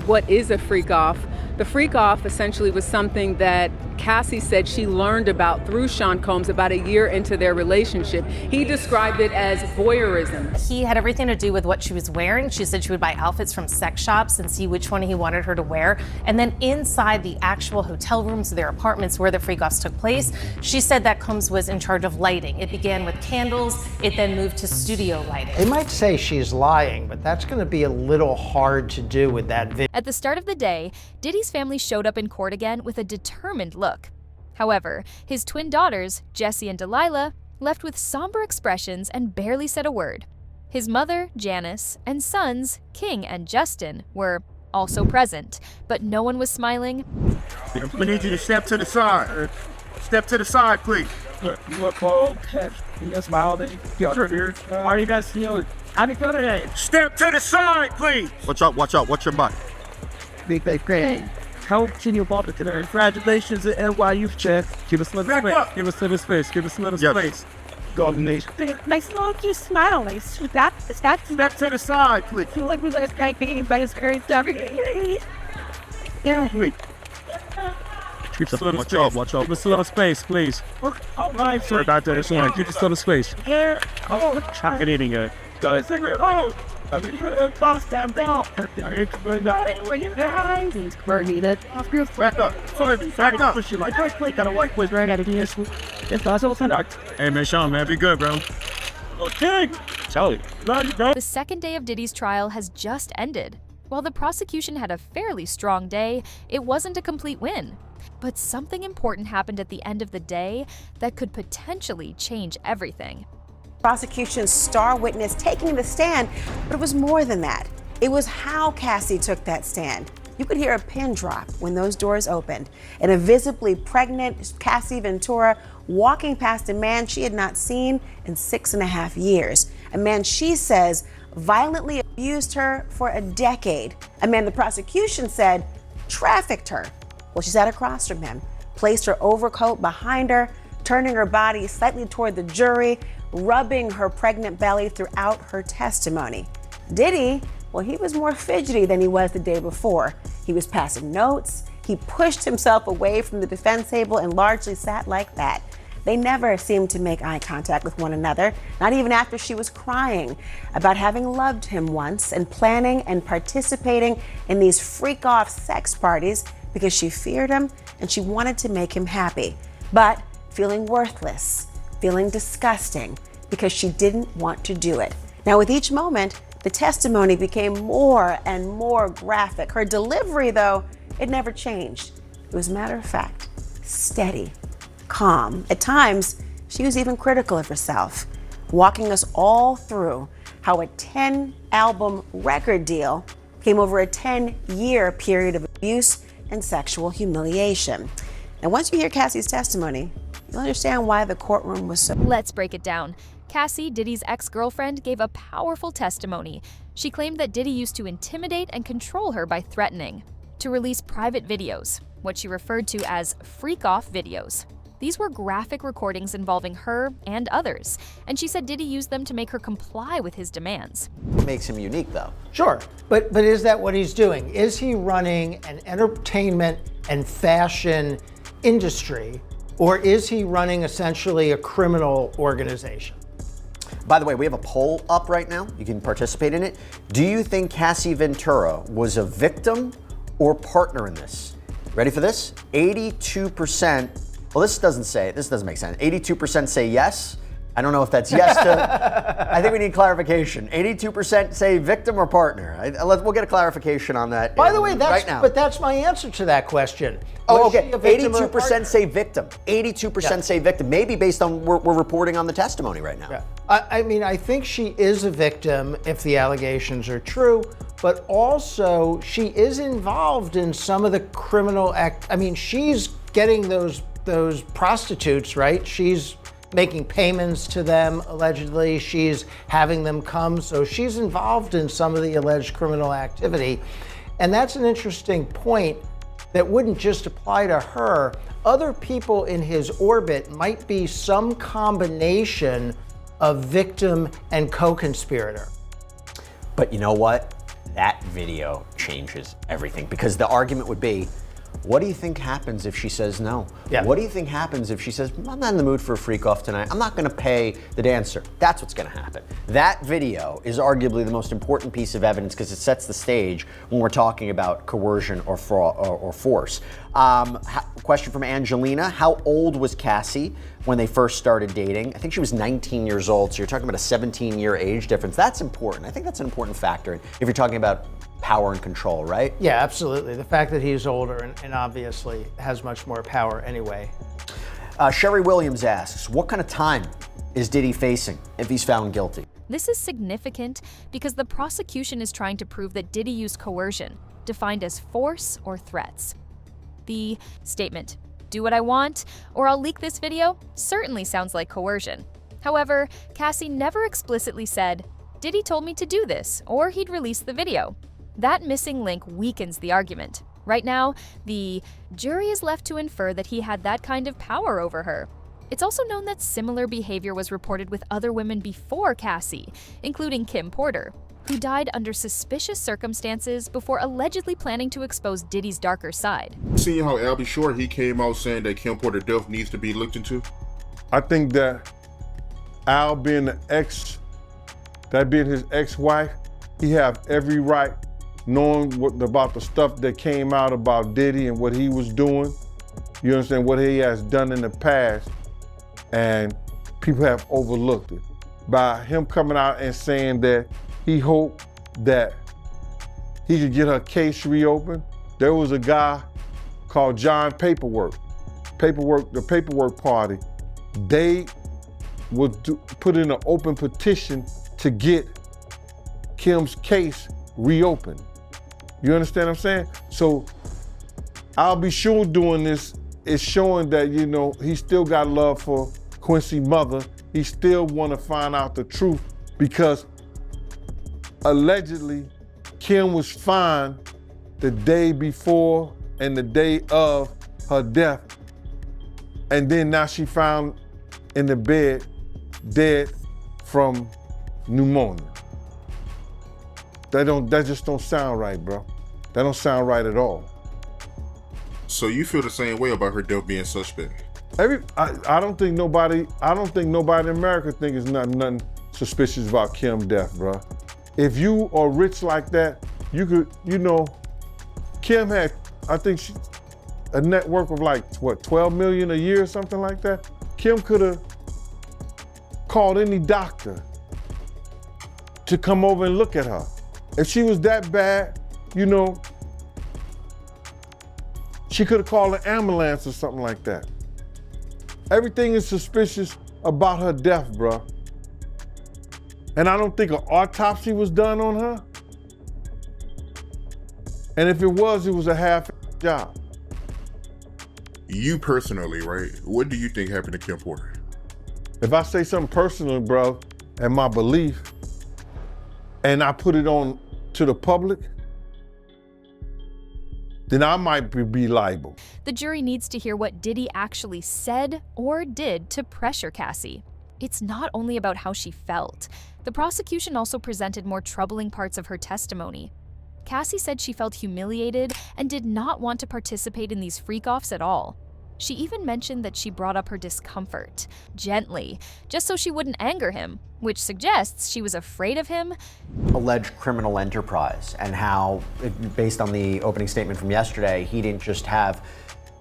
What is a freak-off? The freak-off essentially was something that Cassie said she learned about through Sean Combs about a year into their relationship. He described it as voyeurism. He had everything to do with what she was wearing. She said she would buy outfits from sex shops and see which one he wanted her to wear. And then inside the actual hotel rooms of their apartments where the freak-offs took place, she said that Combs was in charge of lighting. It began with candles. It then moved to studio lighting. They might say she's lying, but that's going to be a little hard to do with that video. At the start of the day, Diddy's family showed up in court again with a determined look. However, his twin daughters, Jessie and Delilah, left with somber expressions and barely said a word. His mother, Janice, and sons, King and Justin, were also present, but no one was smiling. We need you to step to the side. Step to the side, please. You look cold. You smile. Are you guys feeling? How do you feel today? Step to the side, please. Watch out, watch out. Watch your butt. Big great. How can you bump it today? Congratulations at NYU, Jeff. Give us a little space. Give us a little space. Give us a little space. Golden Nation. Nice long, just smile. Nice. That's Step to the side, please. feel like we're like being by his very yeah. Wait. Give us a little Watch space. out, watch out. Give us a little space, please. Oh, my Sorry about that. Give us a little space. Here. Oh, Chuck it in here. guys. Oh. Boss down down. When you die, he's burning it. Back up. Sorry, back up. Push you like first plate. Got a white was right out of here. It's also conduct. Hey, man, Sean, man, be good, bro. Okay. Tell you. The second day of Diddy's trial has just ended. While the prosecution had a fairly strong day, it wasn't a complete win. But something important happened at the end of the day that could potentially change everything. Prosecution's star witness taking the stand, but it was more than that. It was how Cassie took that stand. You could hear a pin drop when those doors opened, and a visibly pregnant Cassie Ventura walking past a man she had not seen in 6.5 years. A man she says violently abused her for a decade. A man the prosecution said trafficked her. Well, she sat across from him, placed her overcoat behind her, turning her body slightly toward the jury, rubbing her pregnant belly throughout her testimony. Diddy, well, he was more fidgety than he was the day before. He was passing notes. He pushed himself away from the defense table and largely sat like that. They never seemed to make eye contact with one another, not even after she was crying about having loved him once and planning and participating in these freak-off sex parties because she feared him and she wanted to make him happy, but feeling worthless, feeling disgusting because she didn't want to do it. Now, with each moment, the testimony became more and more graphic. Her delivery, though, it never changed. It was matter of fact, steady, calm. At times, she was even critical of herself, walking us all through how a 10-album record deal came over a 10-year period of abuse and sexual humiliation. And once you hear Cassie's testimony, you'll understand why the courtroom was so... Let's break it down. Cassie, Diddy's ex-girlfriend, gave a powerful testimony. She claimed that Diddy used to intimidate and control her by threatening to release private videos, what she referred to as freak-off videos. These were graphic recordings involving her and others, and she said Diddy used them to make her comply with his demands. What makes him unique, though? Sure, but is that what he's doing? Is he running an entertainment and fashion industry, or is he running essentially a criminal organization? By the way, we have a poll up right now. You can participate in it. Do you think Cassie Ventura was a victim or partner in this? Ready for this? 82%. Well, this doesn't make sense. 82% say yes. I don't know if that's yes to, I think we need clarification. 82% say victim or partner. We'll get a clarification on that. By the way, right now. But that's my answer to that question. Oh, Was okay. she a victim or a 82% partner? say victim. 82% say victim. Maybe based on we're reporting on the testimony right now. Yeah. I mean, I think she is a victim if the allegations are true, but also she is involved in some of the criminal act. I mean, she's getting those prostitutes, right? She's making payments to them, allegedly. She's having them come. So she's involved in some of the alleged criminal activity. And that's an interesting point that wouldn't just apply to her. Other people in his orbit might be some combination of victim and co-conspirator. But you know what? that video changes everything, because the argument would be, what do you think happens if she says no? Yeah. What do you think happens if she says, I'm not in the mood for a freak off tonight, I'm not gonna pay the dancer? That's what's gonna happen. That video is arguably the most important piece of evidence because it sets the stage when we're talking about coercion or force. Question from Angelina, how old was Cassie when they first started dating? I think she was 19 years old, so you're talking about a 17-year age difference. That's important. I think that's an important factor if you're talking about power and control, right? Yeah, absolutely. The fact that he's older and obviously has much more power anyway. Sherry Williams asks, what kind of time is Diddy facing if he's found guilty? This is significant because the prosecution is trying to prove that Diddy used coercion, defined as force or threats. The statement, "Do what I want, or I'll leak this video," certainly sounds like coercion. However, Cassie never explicitly said, "Diddy told me to do this," or he'd release the video. That missing link weakens the argument. Right now, the jury is left to infer that he had that kind of power over her. It's also known that similar behavior was reported with other women before Cassie, including Kim Porter, who died under suspicious circumstances before allegedly planning to expose Diddy's darker side. Seeing how Albie Shore, he came out saying that Kim Porter death needs to be looked into? I think that Al being his ex-wife, he have every right, knowing about the stuff that came out about Diddy and what he was doing, you understand, what he has done in the past, and people have overlooked it. By him coming out and saying that he hoped that he could get her case reopened, there was a guy called John Paperwork, the Paperwork Party. They would put in an open petition to get Kim's case reopened. You understand what I'm saying? So I'll be sure doing this is showing that, you know, he still got love for Quincy's mother. He still want to find out the truth because allegedly Kim was fine the day before and the day of her death. And then now she found in the bed dead from pneumonia. That just don't sound right, bro. That don't sound right at all. So you feel the same way about her death being suspect? I don't think nobody in America thinks nothing suspicious about Kim's death, bro. If you are rich like that, you could, you know, Kim had, I think a net worth of like, what, 12 million a year or something like that? Kim could have called any doctor to come over and look at her. If she was that bad, you know, she could have called an ambulance or something like that. Everything is suspicious about her death, bruh. And I don't think an autopsy was done on her. And if it was a half job. You personally, right? What do you think happened to Kim Porter? If I say something personal, bro, and my belief, and I put it on to the public, then I might be liable. The jury needs to hear what Diddy actually said or did to pressure Cassie. It's not only about how she felt. The prosecution also presented more troubling parts of her testimony. Cassie said she felt humiliated and did not want to participate in these freak-offs at all. She even mentioned that she brought up her discomfort, gently, just so she wouldn't anger him, which suggests she was afraid of him. Alleged criminal enterprise, and how, based on the opening statement from yesterday, he didn't just have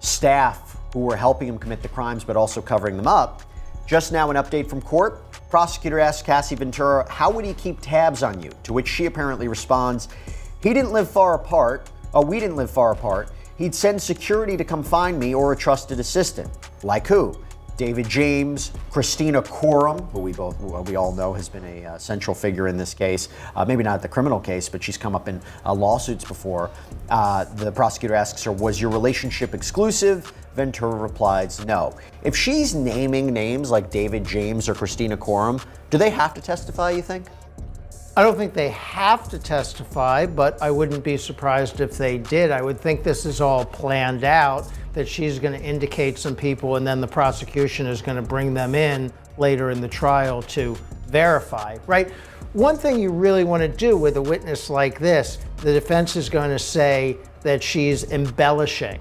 staff who were helping him commit the crimes, but also covering them up. Just now, an update from court. Prosecutor asked Cassie Ventura, how would he keep tabs on you? To which she apparently responds, he didn't live far apart. We didn't live far apart. He'd send security to come find me or a trusted assistant. Like who? David James, Christina Coram, who we all know has been a central figure in this case. Maybe not the criminal case, but she's come up in lawsuits before. The prosecutor asks her, was your relationship exclusive? Ventura replies, no. If she's naming names like David James or Christina Coram, do they have to testify, you think? I don't think they have to testify, but I wouldn't be surprised if they did. I would think this is all planned out, that she's going to indicate some people and then the prosecution is going to bring them in later in the trial to verify, right? one thing you really want to do with a witness like this, the defense is going to say that she's embellishing.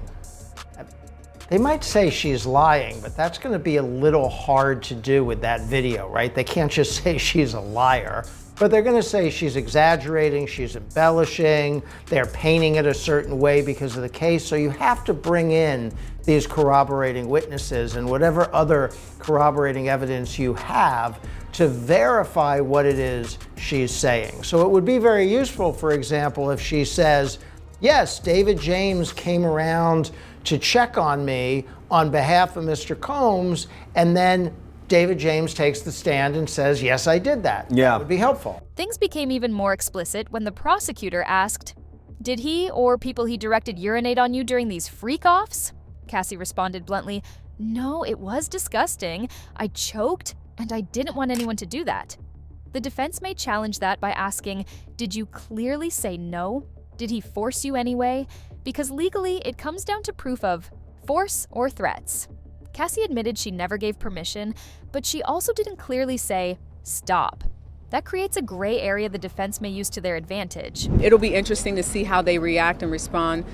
They might say she's lying, but that's going to be a little hard to do with that video, right? They can't just say she's a liar, but they're going to say she's exaggerating, she's embellishing, they're painting it a certain way because of the case. So you have to bring in these corroborating witnesses and whatever other corroborating evidence you have to verify what it is she's saying. So it would be very useful, for example, if she says, yes, David James came around to check on me on behalf of Mr. Combs, and then David James takes the stand and says, yes, I did that. Yeah. That would be helpful. Things became even more explicit when the prosecutor asked, "Did he or people he directed urinate on you during these freak-offs?" Cassie responded bluntly, "No, it was disgusting. I choked, and I didn't want anyone to do that." The defense may challenge that by asking, "Did you clearly say no? Did he force you anyway?" Because legally, it comes down to proof of force or threats. Cassie admitted she never gave permission, but she also didn't clearly say, "Stop." That creates a gray area the defense may use to their advantage. It'll be interesting to see how they react and respond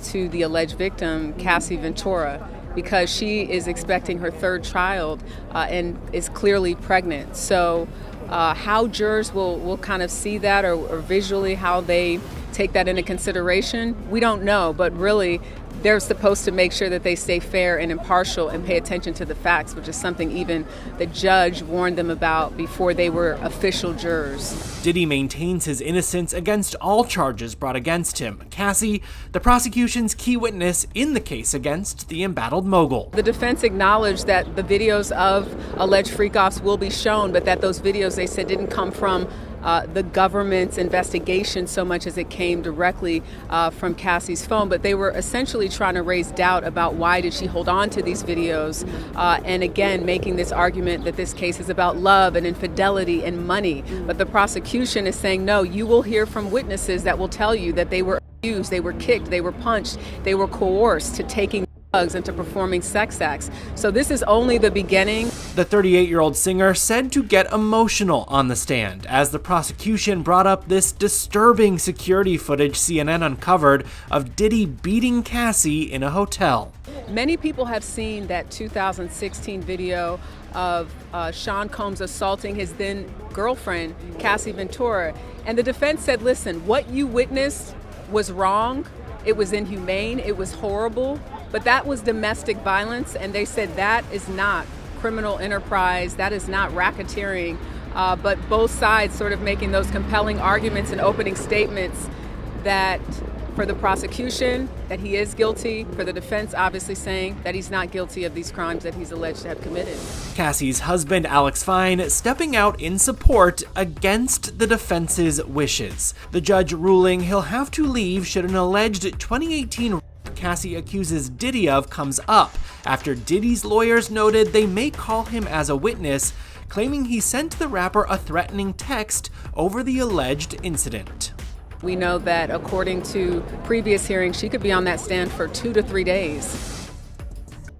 to the alleged victim, Cassie Ventura, because she is expecting her third child and is clearly pregnant. So how jurors will kind of see that or visually how they take that into consideration, we don't know, but really they're supposed to make sure that they stay fair and impartial and pay attention to the facts, which is something even the judge warned them about before they were official jurors. Diddy maintains his innocence against all charges brought against him. Cassie, the prosecution's key witness in the case against the embattled mogul. The defense acknowledged that the videos of alleged freak-offs will be shown, but that those videos, they said, didn't come from the government's investigation so much as it came directly from Cassie's phone. But they were essentially trying to raise doubt about why did she hold on to these videos, and again making this argument that this case is about love and infidelity and money. But the prosecution is saying, no, you will hear from witnesses that will tell you that they were abused, they were kicked, they were punched, they were coerced to taking drugs and to performing sex acts. So this is only the beginning. The 38-year-old singer said to get emotional on the stand as the prosecution brought up this disturbing security footage CNN uncovered of Diddy beating Cassie in a hotel. Many people have seen that 2016 video of Sean Combs assaulting his then girlfriend, Cassie Ventura. And the defense said, listen, what you witnessed was wrong. It was inhumane. It was horrible. But that was domestic violence, and they said that is not criminal enterprise, that is not racketeering. But both sides sort of making those compelling arguments and opening statements that for the prosecution, that he is guilty, for the defense obviously saying that he's not guilty of these crimes that he's alleged to have committed. Cassie's husband, Alex Fine, stepping out in support against the defense's wishes. The judge ruling he'll have to leave should an alleged 2018 Cassie accuses Diddy of comes up after Diddy's lawyers noted they may call him as a witness, claiming he sent the rapper a threatening text over the alleged incident. We know that according to previous hearings, she could be on that stand for 2 to 3 days.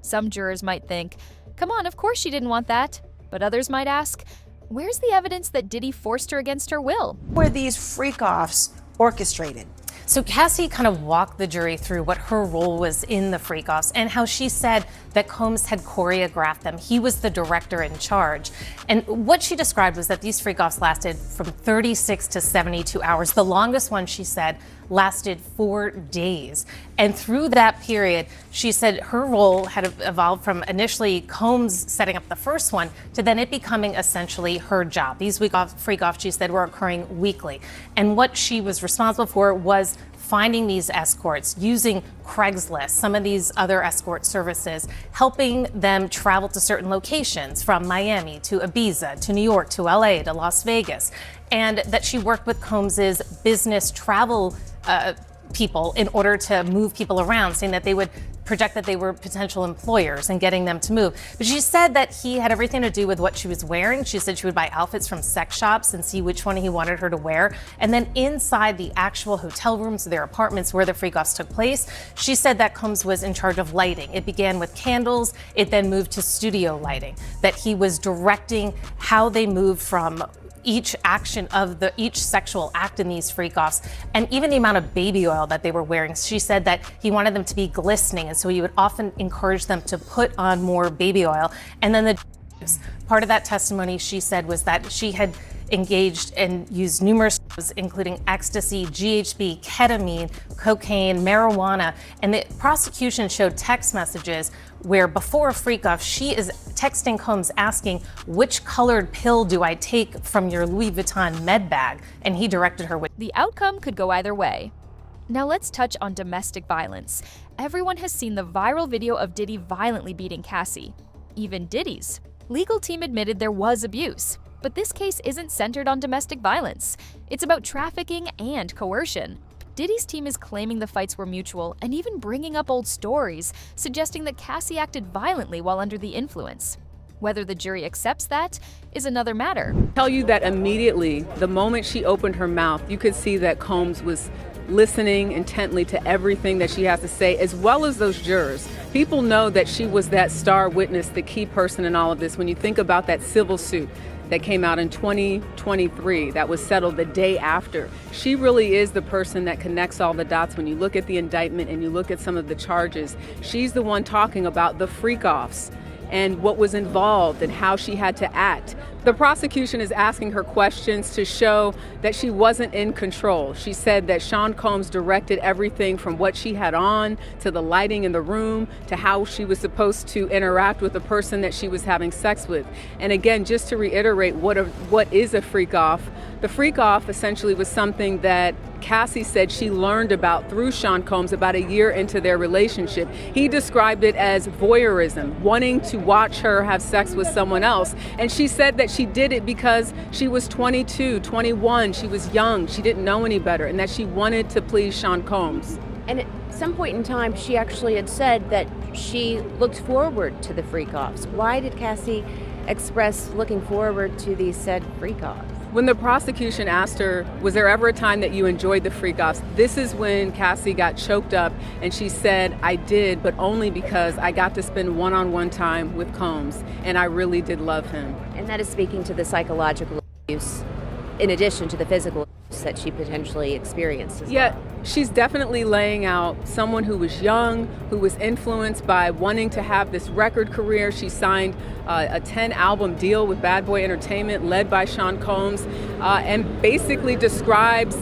Some jurors might think, come on, of course she didn't want that. But others might ask, where's the evidence that Diddy forced her against her will? Were these freak-offs orchestrated? So Cassie kind of walked the jury through what her role was in the freak-offs and how she said that Combs had choreographed them. He was the director in charge. And what she described was that these freak-offs lasted from 36 to 72 hours. The longest one, she said, lasted 4 days. And through that period, she said her role had evolved from initially Combs setting up the first one to then it becoming essentially her job. These freak-offs, she said, were occurring weekly. And what she was responsible for was finding these escorts, using Craigslist, some of these other escort services, helping them travel to certain locations from Miami to Ibiza, to New York, to LA, to Las Vegas. And that she worked with Combs's business travel people in order to move people around, saying that they would project that they were potential employers and getting them to move. But she said that he had everything to do with what she was wearing. She said she would buy outfits from sex shops and see which one he wanted her to wear. And then inside the actual hotel rooms, their apartments where the freak-offs took place, she said that Combs was in charge of lighting. It began with candles, it then moved to studio lighting, that he was directing how they moved from each action of each sexual act in these freak-offs, and even the amount of baby oil that they were wearing. She said that he wanted them to be glistening, and so he would often encourage them to put on more baby oil. And then part of that testimony, she said, was that she had engaged and used numerous drugs, including ecstasy, GHB, ketamine, cocaine, marijuana, and the prosecution showed text messages where before a freak-off, she is texting Combs asking, which colored pill do I take from your Louis Vuitton med bag? And he directed her with. The outcome could go either way. Now let's touch on domestic violence. Everyone has seen the viral video of Diddy violently beating Cassie. Even Diddy's legal team admitted there was abuse. But this case isn't centered on domestic violence. It's about trafficking and coercion. Diddy's team is claiming the fights were mutual and even bringing up old stories, suggesting that Cassie acted violently while under the influence. Whether the jury accepts that is another matter. Tell you that immediately, the moment she opened her mouth, you could see that Combs was listening intently to everything that she has to say, as well as those jurors. People know that she was that star witness, the key person in all of this. When you think about that civil suit that came out in 2023, that was settled the day after. She really is the person that connects all the dots. When you look at the indictment and you look at some of the charges, she's the one talking about the freak-offs and what was involved and how she had to act. The prosecution is asking her questions to show that she wasn't in control. She said that Sean Combs directed everything from what she had on to the lighting in the room to how she was supposed to interact with the person that she was having sex with. And again, just to reiterate what is a freak-off, the freak-off essentially was something that Cassie said she learned about through Sean Combs about a year into their relationship. He described it as voyeurism, wanting to watch her have sex with someone else. And she said that she did it because she was 22, 21, she was young, she didn't know any better, and that she wanted to please Sean Combs. And at some point in time, she actually had said that she looked forward to the freak-offs. Why did Cassie express looking forward to these said freak-offs? When the prosecution asked her, was there ever a time that you enjoyed the freak-offs? This is when Cassie got choked up and she said, I did, but only because I got to spend one-on-one time with Combs, and I really did love him. And that is speaking to the psychological abuse in addition to the physical abuse that she potentially experienced. Yeah, she's definitely laying out someone who was young, who was influenced by wanting to have this record career. She signed a 10-album deal with Bad Boy Entertainment led by Sean Combs, and basically describes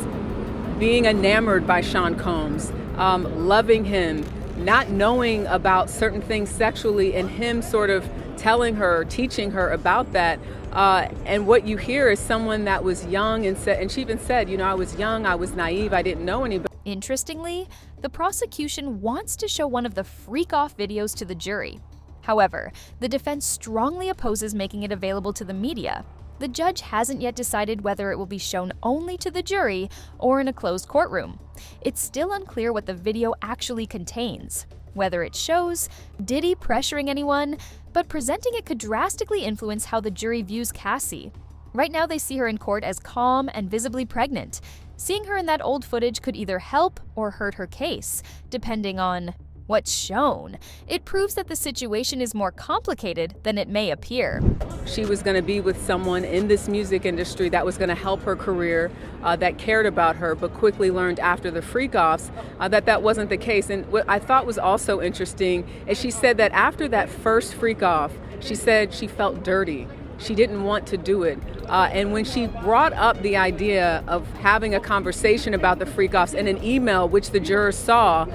being enamored by Sean Combs, loving him, not knowing about certain things sexually, and him sort of telling her, teaching her about that. And what you hear is someone that was young and she even said, I was young, I was naive, I didn't know any better. Interestingly, the prosecution wants to show one of the freak-off videos to the jury. However, the defense strongly opposes making it available to the media. The judge hasn't yet decided whether it will be shown only to the jury or in a closed courtroom. It's still unclear what the video actually contains, whether it shows Diddy pressuring anyone, but presenting it could drastically influence how the jury views Cassie. Right now, they see her in court as calm and visibly pregnant. Seeing her in that old footage could either help or hurt her case, depending on what's shown. It proves that the situation is more complicated than it may appear. She was going to be with someone in this music industry that was going to help her career, that cared about her, but quickly learned after the freak-offs that wasn't the case. And what I thought was also interesting is she said that after that first freak-off, she said she felt dirty. She didn't want to do it. And when she brought up the idea of having a conversation about the freak-offs in an email, which the jurors saw,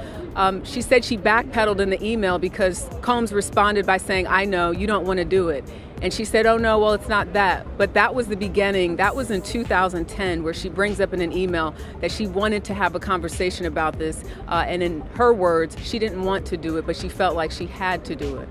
she said she backpedaled in the email because Combs responded by saying, I know, you don't want to do it. And she said, oh no, well, it's not that. But that was the beginning. That was in 2010, where she brings up in an email that she wanted to have a conversation about this. And in her words, she didn't want to do it, but she felt like she had to do it.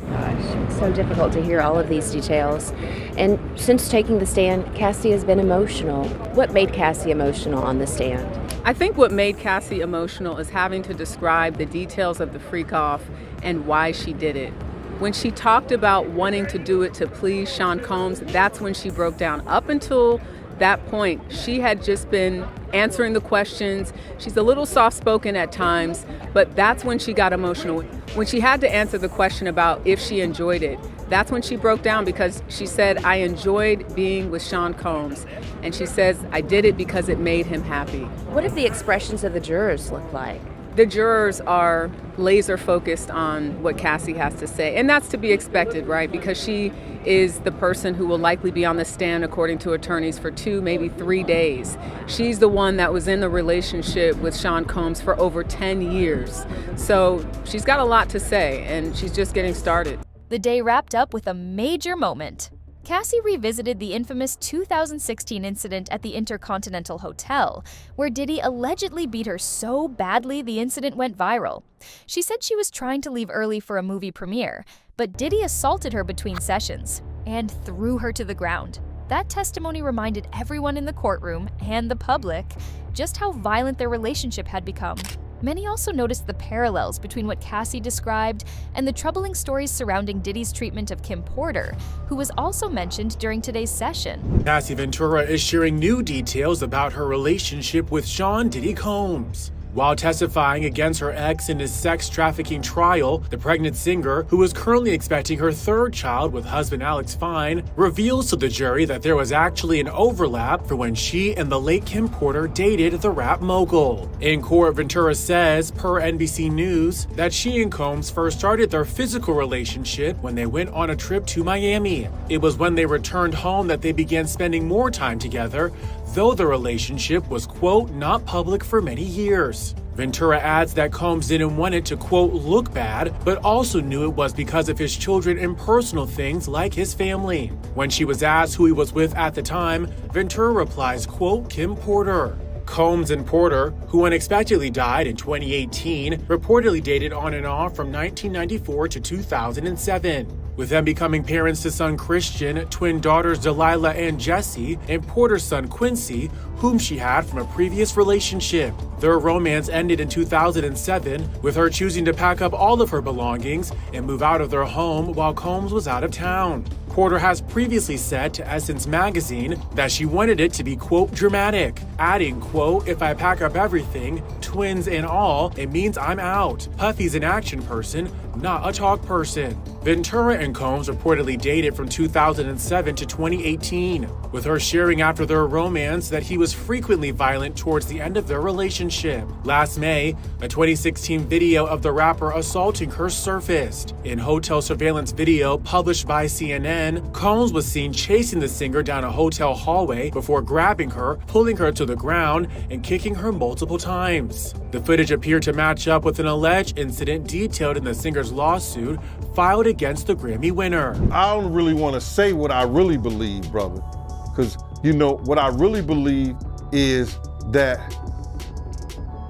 Gosh, it's so difficult to hear all of these details. And since taking the stand, Cassie has been emotional. What made Cassie emotional on the stand? I think what made Cassie emotional is having to describe the details of the freak-off and why she did it. When she talked about wanting to do it to please Sean Combs, that's when she broke down. Up until that point, she had just been answering the questions. She's a little soft-spoken at times, but that's when she got emotional. When she had to answer the question about if she enjoyed it, That's when she broke down, because she said, I enjoyed being with Sean Combs. And she says, I did it because it made him happy. What did the expressions of the jurors look like? The jurors are laser focused on what Cassie has to say. And that's to be expected, right? Because she is the person who will likely be on the stand, according to attorneys, for 2, maybe 3 days. She's the one that was in the relationship with Sean Combs for over 10 years. So she's got a lot to say, and she's just getting started. The day wrapped up with a major moment. Cassie revisited the infamous 2016 incident at the Intercontinental Hotel, where Diddy allegedly beat her so badly the incident went viral. She said she was trying to leave early for a movie premiere, but Diddy assaulted her between sessions and threw her to the ground. That testimony reminded everyone in the courtroom and the public just how violent their relationship had become. Many also noticed the parallels between what Cassie described and the troubling stories surrounding Diddy's treatment of Kim Porter, who was also mentioned during today's session. Cassie Ventura is sharing new details about her relationship with Sean Diddy Combs. While testifying against her ex in his sex trafficking trial, the pregnant singer, who is currently expecting her 3rd child with husband Alex Fine, reveals to the jury that there was actually an overlap for when she and the late Kim Porter dated the rap mogul. In court, Ventura says, per NBC News, that she and Combs first started their physical relationship when they went on a trip to Miami. It was when they returned home that they began spending more time together, though the relationship was, quote, not public for many years. Ventura adds that Combs didn't want it to, quote, look bad, but also knew it was because of his children and personal things like his family. When she was asked who he was with at the time, Ventura replies, quote, Kim Porter. Combs and Porter, who unexpectedly died in 2018, reportedly dated on and off from 1994 to 2007. With them becoming parents to son Christian, twin daughters Delilah and Jessie, and Porter's son Quincy, whom she had from a previous relationship. Their romance ended in 2007, with her choosing to pack up all of her belongings and move out of their home while Combs was out of town. Porter has previously said to Essence magazine that she wanted it to be, quote, dramatic, adding, quote, if I pack up everything, twins and all, it means I'm out. Puffy's an action person, not a talk person. Ventura and Combs reportedly dated from 2007 to 2018, with her sharing after their romance that he was frequently violent towards the end of their relationship. Last May, a 2016 video of the rapper assaulting her surfaced. In hotel surveillance video published by CNN, Combs was seen chasing the singer down a hotel hallway before grabbing her, pulling her to the ground, and kicking her multiple times. The footage appeared to match up with an alleged incident detailed in the singer's lawsuit filed against the Grammy winner. I don't really want to say what I really believe, brother, because, you know, what I really believe is that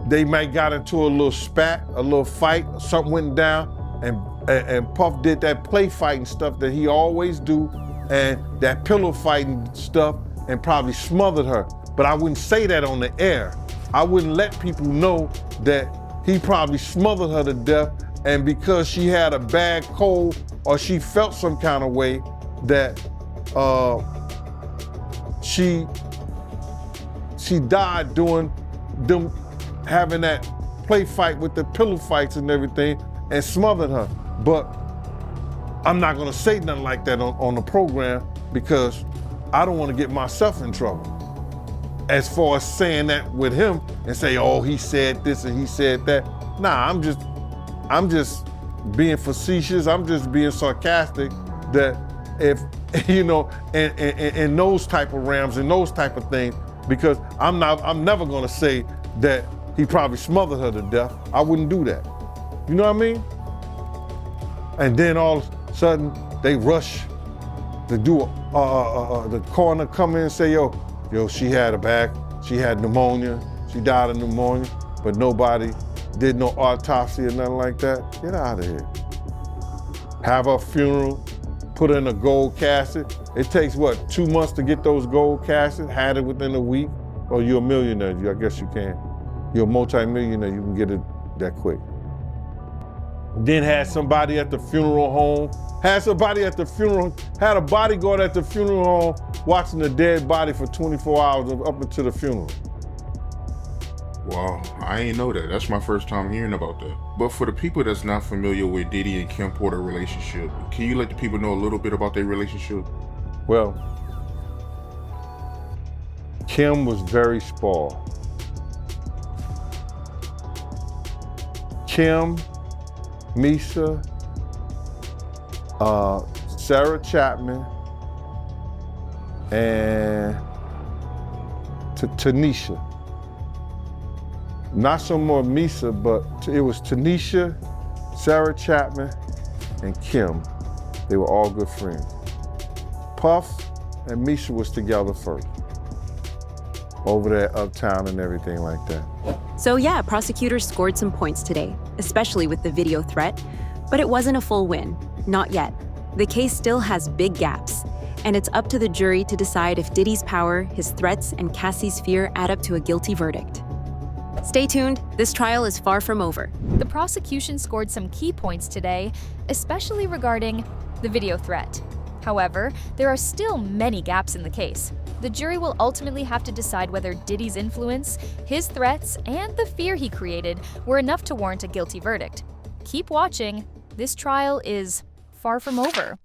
they might got into a little spat, a little fight, something went down, and Puff did that play fighting stuff that he always do, and that pillow fighting stuff, and probably smothered her. But I wouldn't say that on the air. I wouldn't let people know that he probably smothered her to death, and because she had a bad cold or she felt some kind of way that she died doing them having that play fight with the pillow fights and everything and smothered her. But I'm not gonna say nothing like that on the program because I don't wanna get myself in trouble. As far as saying that with him and say, oh, he said this and he said that. Nah, I'm just being facetious. I'm just being sarcastic that if, you know, in those type of realms and those type of things, because I'm never gonna say that he probably smothered her to death. I wouldn't do that. You know what I mean? And then all of a sudden they rush to do the coroner come in and say, yo, she had pneumonia. She died of pneumonia, but nobody did no autopsy or nothing like that. Get out of here. Have her funeral, put her in a gold casket. It takes, what, 2 months to get those gold caskets? Had it within a week? Or you're a millionaire, I guess you can. You're a multi-millionaire, you can get it that quick. Then had somebody at the funeral home, had a bodyguard at the funeral home watching the dead body for 24 hours up until the funeral. Wow, I ain't know that. That's my first time hearing about that. But for the people that's not familiar with Diddy and Kim Porter relationship, can you let the people know a little bit about their relationship? Well, Kim was very spoiled. Kim, Misa, Sarah Chapman, and Tanisha. Not so more Misa, but it was Tanisha, Sarah Chapman, and Kim. They were all good friends. Puff and Misa was together first, over there uptown and everything like that. So yeah, prosecutors scored some points today, especially with the video threat, but it wasn't a full win, not yet. The case still has big gaps, and it's up to the jury to decide if Diddy's power, his threats, and Cassie's fear add up to a guilty verdict. Stay tuned, this trial is far from over. The prosecution scored some key points today, especially regarding the video threat. However, there are still many gaps in the case. The jury will ultimately have to decide whether Diddy's influence, his threats, and the fear he created were enough to warrant a guilty verdict. Keep watching. This trial is far from over.